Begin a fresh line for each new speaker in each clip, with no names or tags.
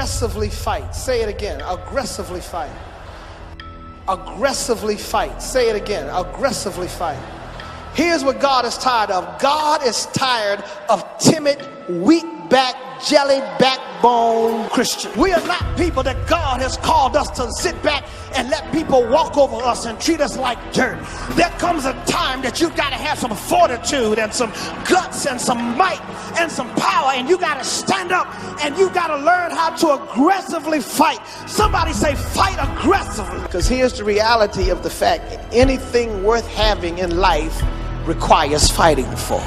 aggressively fight. Say it again. Aggressively fight. Aggressively fight. Say it again. Aggressively fight. Here's what God is tired of. God is tired of timid, weak-backed, jelly backbone Christians. We are not people that God has called us to sit back and let people walk over us and treat us like dirt. There comes a time that you've got to have some fortitude and some guts and some might and some power, and you got to stand up and you got to learn how to aggressively fight. Somebody say fight aggressively. Because here's the reality of the fact: anything worth having in life requires fighting for.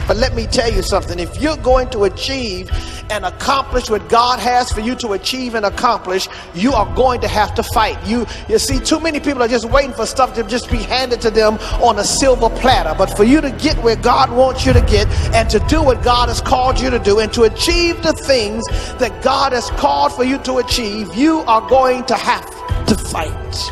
But let me tell you something. If you're going to achieve and accomplish what God has for you to achieve and accomplish, you are going to have to fight. You see, too many people are just waiting for stuff to just be handed to them on a silver platter. But for you to get where God wants you to get, and to do what God has called you to do, and to achieve the things that God has called for you to achieve, you are going to have to fight.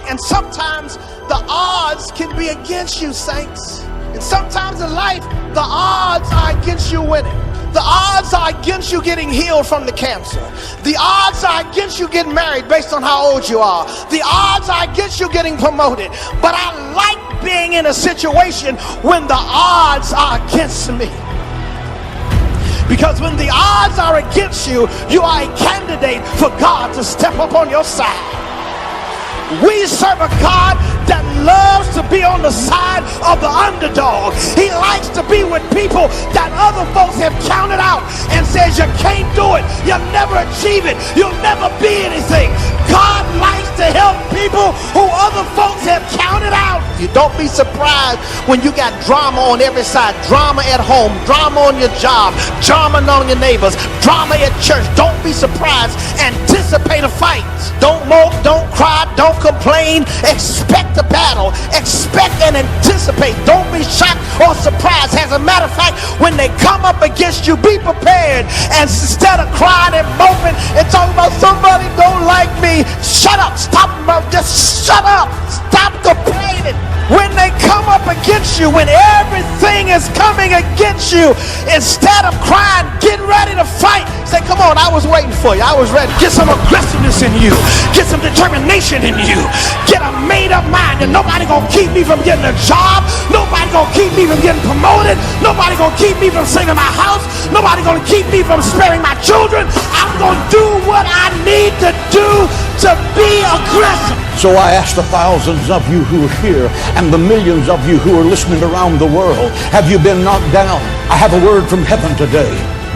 And sometimes the odds can be against you, saints. And sometimes in life, the odds are against you winning. The odds are against you getting healed from the cancer. The odds are against you getting married based on how old you are. The odds are against you getting promoted. But I like being in a situation when the odds are against me. Because when the odds are against you, you are a candidate for God to step up on your side. We serve a God that loves to be on the side of the underdog. He likes to be with people that other folks have counted out and says you can't do it, you'll never achieve it, you'll never be anything. God likes to help people who other folks have counted out. You don't be surprised when you got drama on every side. Drama at home, drama on your job, drama on your neighbors, drama at church. Don't be surprised. Anticipate a fight. Don't mope, don't cry, don't complain. Expect a battle. Expect and anticipate. Don't be shocked or surprised. As a matter of fact, when they come up against you, be prepared. And instead of crying and moping and talking about somebody don't like me, shut up. Stop. Just shut up. Stop complaining. When they come up against you, when everything is coming against you, instead of crying, get ready to fight. Say, come on, I was waiting for you. I was ready. Get some aggressiveness in you. Get some determination in you. Get a made-up mind that nobody gonna keep me from getting a job. Nobody gonna keep me from getting promoted. Nobody gonna keep me from saving my house. Nobody gonna keep me from sparing my children. I'm gonna do what I need to do to be aggressive.
So I ask the thousands of you who are here and the millions of you who are listening around the world, have you been knocked down? I have a word from heaven today.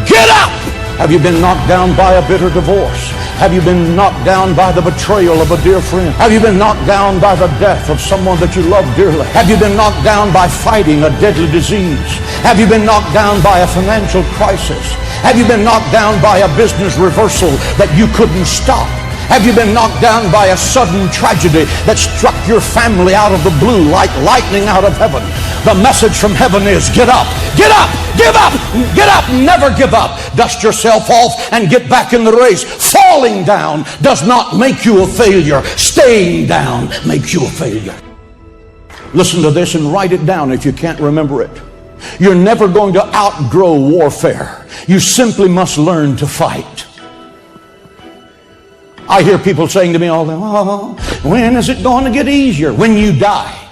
Get up! Have you been knocked down by a bitter divorce? Have you been knocked down by the betrayal of a dear friend? Have you been knocked down by the death of someone that you love dearly? Have you been knocked down by fighting a deadly disease? Have you been knocked down by a financial crisis? Have you been knocked down by a business reversal that you couldn't stop? Have you been knocked down by a sudden tragedy that struck your family out of the blue like lightning out of heaven? The message from heaven is, get up, get up, give up, get up, never give up. Dust yourself off and get back in the race. Falling down does not make you a failure. Staying down makes you a failure. Listen to this and write it down if you can't remember it. You're never going to outgrow warfare. You simply must learn to fight. I hear people saying to me all the time, oh, when is it going to get easier? When you die.